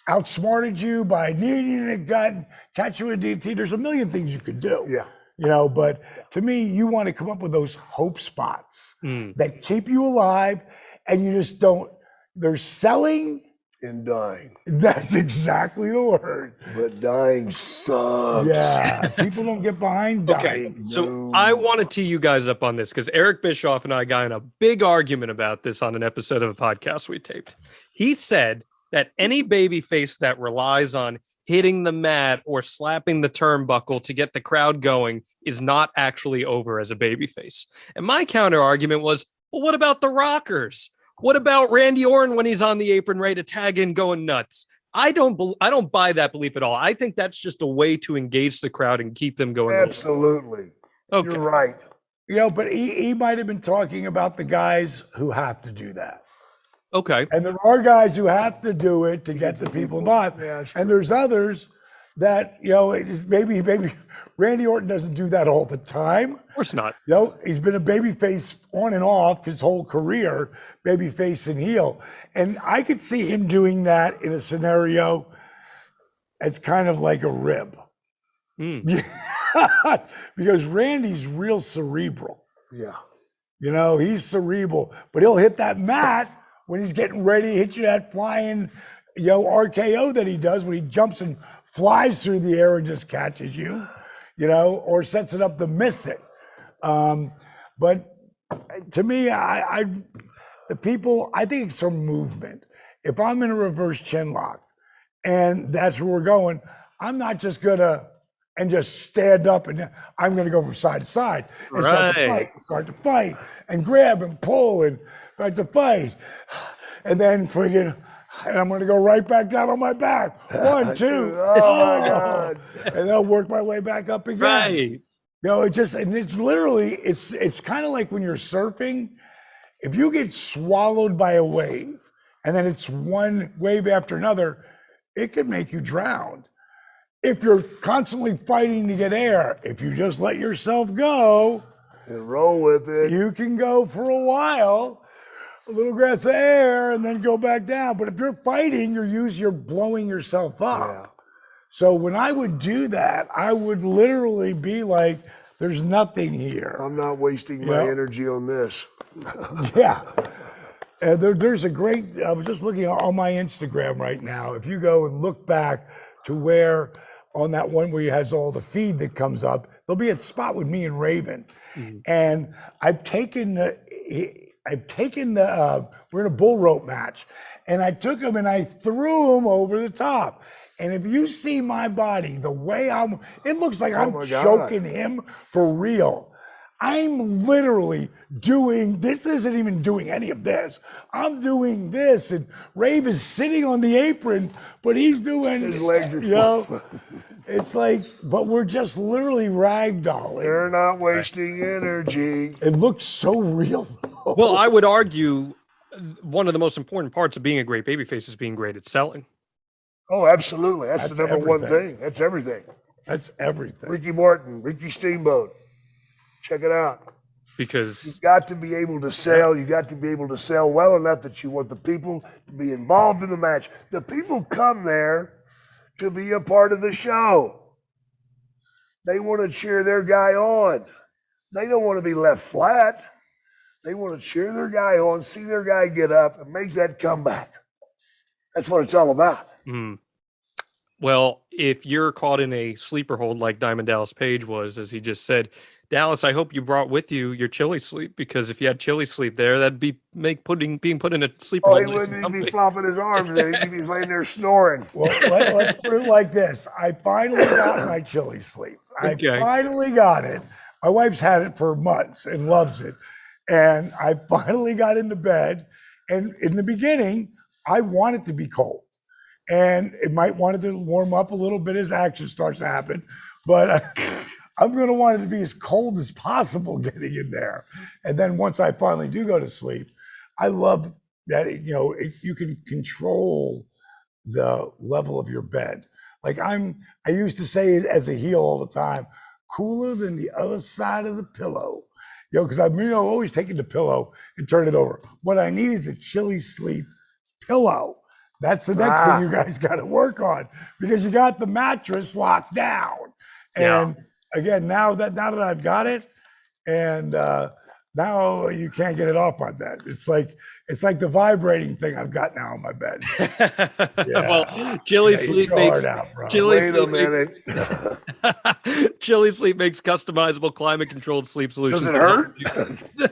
[SPEAKER 3] outsmarted you by kneeing in the gut, catch you with a DT. There's a million things you could do.
[SPEAKER 2] Yeah.
[SPEAKER 3] You know, but to me, you want to come up with those hope spots that keep you alive, and you just don't. They're selling
[SPEAKER 2] And dying.
[SPEAKER 3] That's exactly the word.
[SPEAKER 2] But dying sucks.
[SPEAKER 3] Yeah, people don't get behind dying.
[SPEAKER 1] Okay, so I want to tee you guys up on this because Eric Bischoff and I got in a big argument about this on an episode of a podcast we taped. He said that any babyface that relies on hitting the mat or slapping the turnbuckle to get the crowd going is not actually over as a babyface. And my counter argument was, well, what about the Rockers? What about Randy Orton when he's on the apron ready to tag in going nuts? I don't buy that belief at all. I think that's just a way to engage the crowd and keep them going.
[SPEAKER 2] Absolutely.
[SPEAKER 1] Okay.
[SPEAKER 2] You're right.
[SPEAKER 3] You know, but he might have been talking about the guys who have to do that.
[SPEAKER 1] Okay.
[SPEAKER 3] And there are guys who have to do it to get the people involved.
[SPEAKER 2] Yeah,
[SPEAKER 3] and there's others that, maybe Randy Orton doesn't do that all the time.
[SPEAKER 1] Of course not.
[SPEAKER 3] He's been a babyface on and off his whole career, babyface and heel. And I could see him doing that in a scenario as kind of like a rib. Because Randy's real cerebral.
[SPEAKER 2] Yeah.
[SPEAKER 3] He's cerebral, but he'll hit that mat when he's getting ready to hit you that flying, RKO that he does when he jumps and flies through the air and just catches you, or sets it up to miss it. But to me, I think it's some movement. If I'm in a reverse chin lock and that's where we're going, I'm not just gonna and just stand up and I'm gonna go from side to side and start to fight and grab and pull and start to fight. And then and I'm gonna go right back down on my back. 1, 2,
[SPEAKER 2] oh my God.
[SPEAKER 3] And then I'll work my way back up again.
[SPEAKER 1] Right.
[SPEAKER 3] It's literally, it's kind of like when you're surfing, if you get swallowed by a wave and then it's one wave after another, it could make you drown. If you're constantly fighting to get air, if you just let yourself go
[SPEAKER 2] and roll with it,
[SPEAKER 3] you can go for a while, a little grass of air, and then go back down. But if you're fighting, you're blowing yourself up.
[SPEAKER 2] Yeah.
[SPEAKER 3] So when I would do that, I would literally be like, there's nothing here.
[SPEAKER 2] I'm not wasting my energy on this.
[SPEAKER 3] Yeah. There's a great, I was just looking on my Instagram right now. If you go and look back to where, on that one where he has all the feed that comes up, there'll be a spot with me and Raven. And I've taken we're in a bull rope match, and I took him and I threw him over the top. And if you see my body, the way it looks like I'm choking him for real. I'm literally this isn't even doing any of this. I'm doing this, and Rave is sitting on the apron, but he's doing,
[SPEAKER 2] his legs are
[SPEAKER 3] it's like, but we're just literally ragdolling.
[SPEAKER 2] They're not wasting energy.
[SPEAKER 3] It looks so real, though.
[SPEAKER 1] Well, I would argue one of the most important parts of being a great babyface is being great at selling.
[SPEAKER 2] Oh, absolutely. That's the number one thing. That's everything.
[SPEAKER 3] That's everything.
[SPEAKER 2] Ricky Morton, Ricky Steamboat. Check it out.
[SPEAKER 1] Because
[SPEAKER 2] you've got to be able to sell. You got to be able to sell well enough that you want the people to be involved in the match. The people come there to be a part of the show. They want to cheer their guy on. They don't want to be left flat. They want to cheer their guy on, see their guy get up and make that comeback. That's what it's all about.
[SPEAKER 1] Well, if you're caught in a sleeper hold like Diamond Dallas Page was, as he just said, Dallas, I hope you brought with you your chili sleep, because if you had chili sleep there, that'd be being put in a sleeper hold.
[SPEAKER 2] He wouldn't be flopping his arms. He'd be laying there snoring.
[SPEAKER 3] Well, let's put it like this. I finally got my chili sleep. I finally got it. My wife's had it for months and loves it. And I finally got into bed. And in the beginning, I want it to be cold. And it might want it to warm up a little bit as action starts to happen. But I'm going to want it to be as cold as possible getting in there. And then once I finally do go to sleep, I love that, you can control the level of your bed. Like I used to say as a heel all the time, cooler than the other side of the pillow. Because I'm always taking the pillow and turn it over. What I need is the chili sleep pillow. That's the next thing you guys got to work on, because you got the mattress locked down. And again, now that I've got it, and now you can't get it off my bed. It's like the vibrating thing I've got now on my bed.
[SPEAKER 1] Well, chili sleep makes chili sleep makes customizable climate-controlled sleep solutions.
[SPEAKER 2] Does it hurt?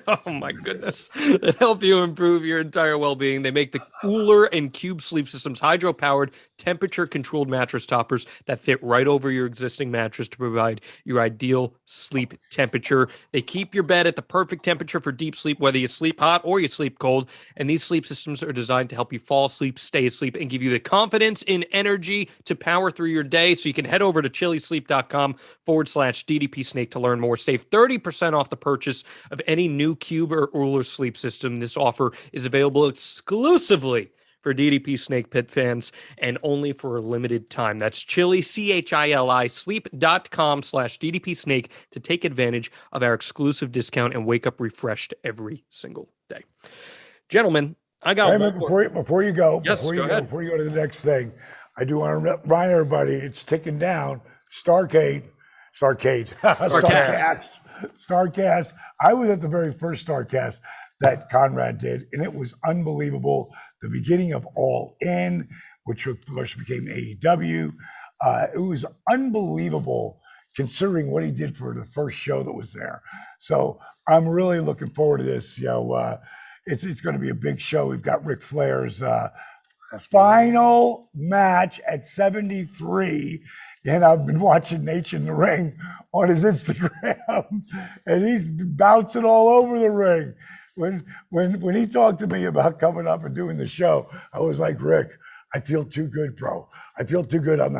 [SPEAKER 1] Oh my goodness! That help you improve your entire well-being. They make the Cooler and Cube sleep systems hydro-powered, temperature-controlled mattress toppers that fit right over your existing mattress to provide your ideal sleep temperature. They keep your bed at the perfect temperature temperature for deep sleep, whether you sleep hot or you sleep cold. And these sleep systems are designed to help you fall asleep, stay asleep, and give you the confidence and energy to power through your day. So you can head over to chillisleep.com/DDP Snake to learn more. Save 30% off the purchase of any new Cube or Uller sleep system. This offer is available exclusively for DDP Snake Pit fans and only for a limited time. That's Chili, CHILI, sleep.com/DDP Snake to take advantage of our exclusive discount and wake up refreshed every single day. Gentlemen, I got one more.
[SPEAKER 3] Before you go,
[SPEAKER 1] Yes,
[SPEAKER 3] before you
[SPEAKER 1] go
[SPEAKER 3] go,
[SPEAKER 1] ahead.
[SPEAKER 3] before you go to the next thing, I do want to remind everybody it's ticking down. Starcast. I was at the very first Starcast that Conrad did, and it was unbelievable. The beginning of All In, which of course became AEW. It was unbelievable considering what he did for the first show that was there. So I'm really looking forward to this. It's going to be a big show. We've got Ric Flair's final match at 73. And I've been watching Nate in the ring on his Instagram, and he's bouncing all over the ring. When he talked to me about coming up and doing the show, I was like, Rick, I feel too good, bro. I feel too good. I'm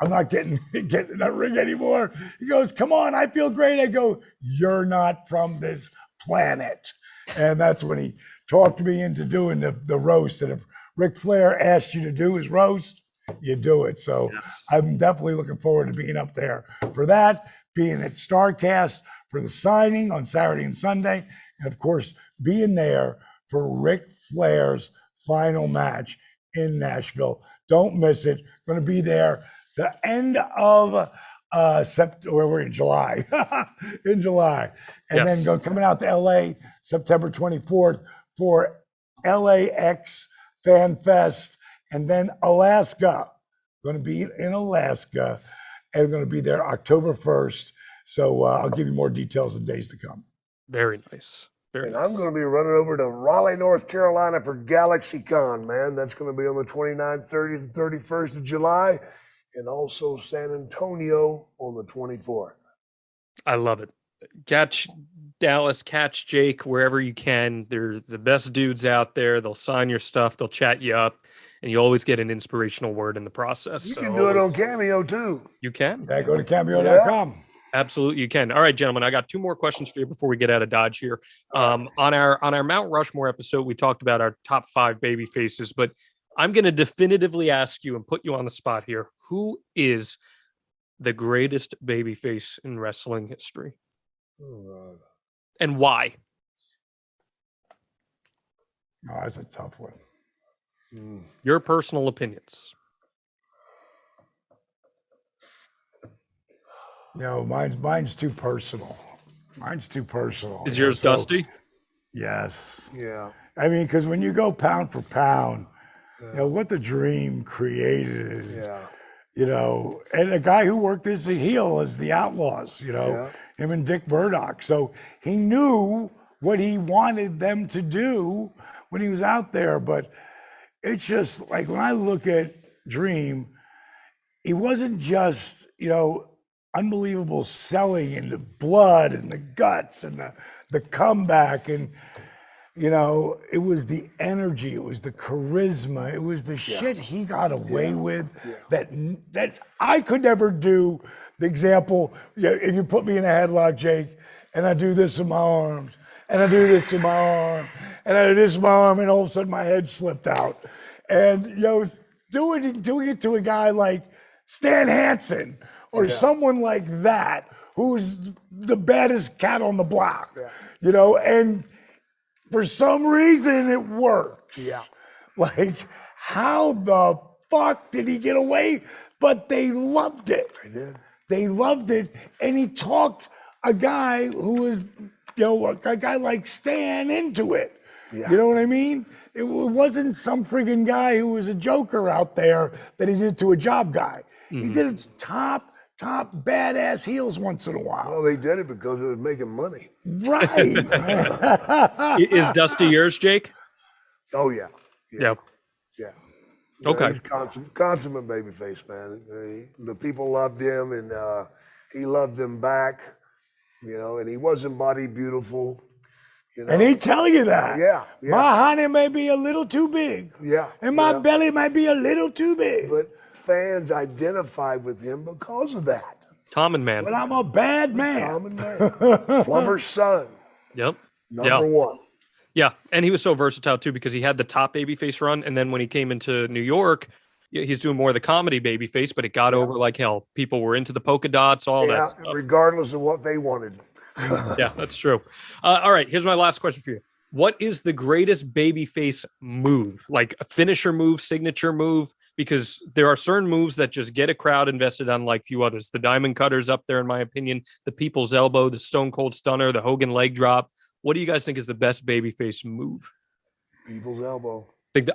[SPEAKER 3] not getting in that ring anymore. He goes, come on, I feel great. I go, you're not from this planet. And that's when he talked me into doing the roast. And if Ric Flair asked you to do his roast, you do it. So yes. I'm definitely looking forward to being up there for that, being at Starcast for the signing on Saturday and Sunday, and of course, being there for Ric Flair's final match in Nashville. Don't miss it. Going to be there the end of September. We're in July, and yes. Then coming out to LA September 24th for LAX Fan Fest. And then Alaska, going to be in Alaska, and going to be there October 1st. So I'll give you more details in days to come.
[SPEAKER 1] Very nice.
[SPEAKER 2] And I'm going to be running over to Raleigh, North Carolina for GalaxyCon, man. That's going to be on the 29th, 30th, and 31st of July, and also San Antonio on the 24th.
[SPEAKER 1] I love it. Catch Dallas, catch Jake wherever you can. They're the best dudes out there. They'll sign your stuff. They'll chat you up. And you always get an inspirational word in the process.
[SPEAKER 2] You can do it on Cameo too.
[SPEAKER 1] You can?
[SPEAKER 3] Yeah, go to cameo.com.
[SPEAKER 1] Yeah. Absolutely, you can. All right, gentlemen, I got two more questions for you before we get out of Dodge here. On our Mount Rushmore episode, we talked about our top 5 baby faces, but I'm going to definitively ask you and put you on the spot here. Who is the greatest baby face in wrestling history? And why?
[SPEAKER 3] Oh, that's a tough one.
[SPEAKER 1] Your personal opinions.
[SPEAKER 3] Mine's too personal.
[SPEAKER 1] Is yours Dusty?
[SPEAKER 3] Yes.
[SPEAKER 2] Yeah.
[SPEAKER 3] I mean, because when you go pound for pound, what the Dream created.
[SPEAKER 2] Yeah.
[SPEAKER 3] And a guy who worked as a heel as the Outlaws, him and Dick Murdoch. So he knew what he wanted them to do when he was out there, but it's just like when I look at Dream, he wasn't just, unbelievable selling and the blood and the guts and the comeback. And, it was the energy, it was the charisma, it was the shit he got away with that I could never do. The example, if you put me in a headlock, Jake, and I do this with my arms, and I do this with my arm, and I do this with my arm, and all of a sudden my head slipped out. And doing it to a guy like Stan Hansen or someone like that, who's the baddest cat on the block, and for some reason it works.
[SPEAKER 2] Yeah.
[SPEAKER 3] Like, how the fuck did he get away? But they loved it.
[SPEAKER 2] They did.
[SPEAKER 3] They loved it. And he talked a guy who was, a guy like Stan into it. Yeah. You know what I mean? It wasn't some friggin' guy who was a joker out there that he did to a job guy. Mm-hmm. He did it to top badass heels once in a while.
[SPEAKER 2] Well, they did it because it was making money.
[SPEAKER 3] Right.
[SPEAKER 1] Is Dusty yours, Jake?
[SPEAKER 2] Oh, yeah.
[SPEAKER 1] Yeah.
[SPEAKER 2] Yeah.
[SPEAKER 1] Okay.
[SPEAKER 2] He's consummate babyface, man. The people loved him, and he loved them back, and he wasn't body beautiful. You know?
[SPEAKER 3] And he tell you that.
[SPEAKER 2] Yeah.
[SPEAKER 3] My honey may be a little too big.
[SPEAKER 2] Yeah.
[SPEAKER 3] And my
[SPEAKER 2] yeah.
[SPEAKER 3] belly might be a little too big.
[SPEAKER 2] But fans identified with him because of that.
[SPEAKER 1] Common man.
[SPEAKER 3] But I'm a bad man.
[SPEAKER 2] Common man. Plumber's son.
[SPEAKER 1] Yep.
[SPEAKER 2] Number one.
[SPEAKER 1] Yeah, and he was so versatile too because he had the top babyface run, and then when he came into New York, he's doing more of the comedy babyface, but it got over like hell. People were into the polka dots, all that stuff.
[SPEAKER 2] Regardless of what they wanted.
[SPEAKER 1] Yeah, that's true. All right, here's my last question for you. What is the greatest babyface move? Like a finisher move, signature move? Because there are certain moves that just get a crowd invested on like few others. The diamond cutter's up there, in my opinion. The people's elbow, the stone cold stunner, the Hogan leg drop. What do you guys think is the best babyface move?
[SPEAKER 2] People's elbow.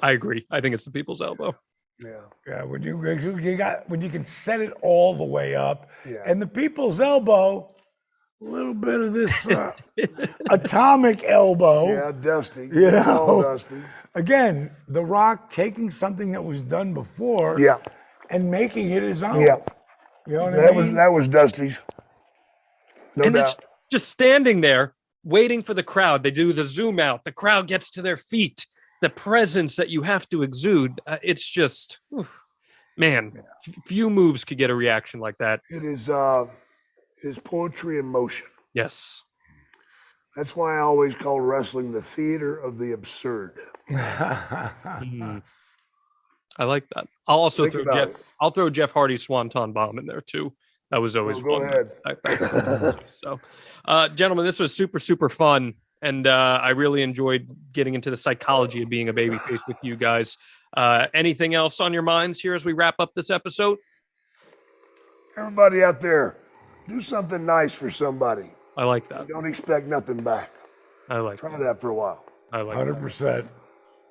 [SPEAKER 1] I agree. I think it's the people's elbow.
[SPEAKER 2] Yeah.
[SPEAKER 3] When you can set it all the way up,
[SPEAKER 2] Yeah.
[SPEAKER 3] and the people's elbow, a little bit of this atomic elbow.
[SPEAKER 2] Yeah, Dusty.
[SPEAKER 3] You know,
[SPEAKER 2] All Dusty.
[SPEAKER 3] Again, The Rock taking something that was done before,
[SPEAKER 2] Yeah.
[SPEAKER 3] and making it his own.
[SPEAKER 2] Yeah.
[SPEAKER 3] You know what I mean?
[SPEAKER 2] That was Dusty's. No
[SPEAKER 1] And then
[SPEAKER 2] doubt.
[SPEAKER 1] just standing there waiting for the crowd. They do the zoom out. The crowd gets to their feet. The presence that you have to exude. It's just, man, few moves could get a reaction like that.
[SPEAKER 2] It is poetry in motion.
[SPEAKER 1] Yes.
[SPEAKER 2] That's why I always call wrestling the theater of the absurd.
[SPEAKER 1] I like that. I'll also throw Jeff Hardy's Swanton Bomb in there too. That was always
[SPEAKER 2] go
[SPEAKER 1] fun.
[SPEAKER 2] ahead.
[SPEAKER 1] So, gentlemen, this was super, super fun. And I really enjoyed getting into the psychology of being a babyface with you guys. Anything else on your minds here as we wrap up this episode?
[SPEAKER 2] Everybody out there, do something nice for somebody.
[SPEAKER 1] I like that.
[SPEAKER 2] Don't expect nothing back.
[SPEAKER 1] I like
[SPEAKER 2] Try that for a while.
[SPEAKER 1] I like
[SPEAKER 3] 100%.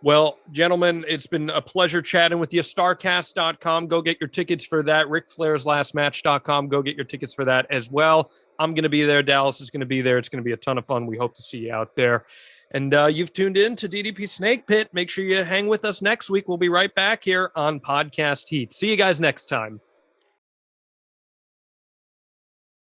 [SPEAKER 1] Well, gentlemen, it's been a pleasure chatting with you. Starcast.com. Go get your tickets for that. Ric Flair's Last Match.com. Go get your tickets for that as well. I'm going to be there. Dallas is going to be there. It's going to be a ton of fun. We hope to see you out there. And you've tuned in to DDP Snake Pit. Make sure you hang with us next week. We'll be right back here on Podcast Heat. See you guys next time.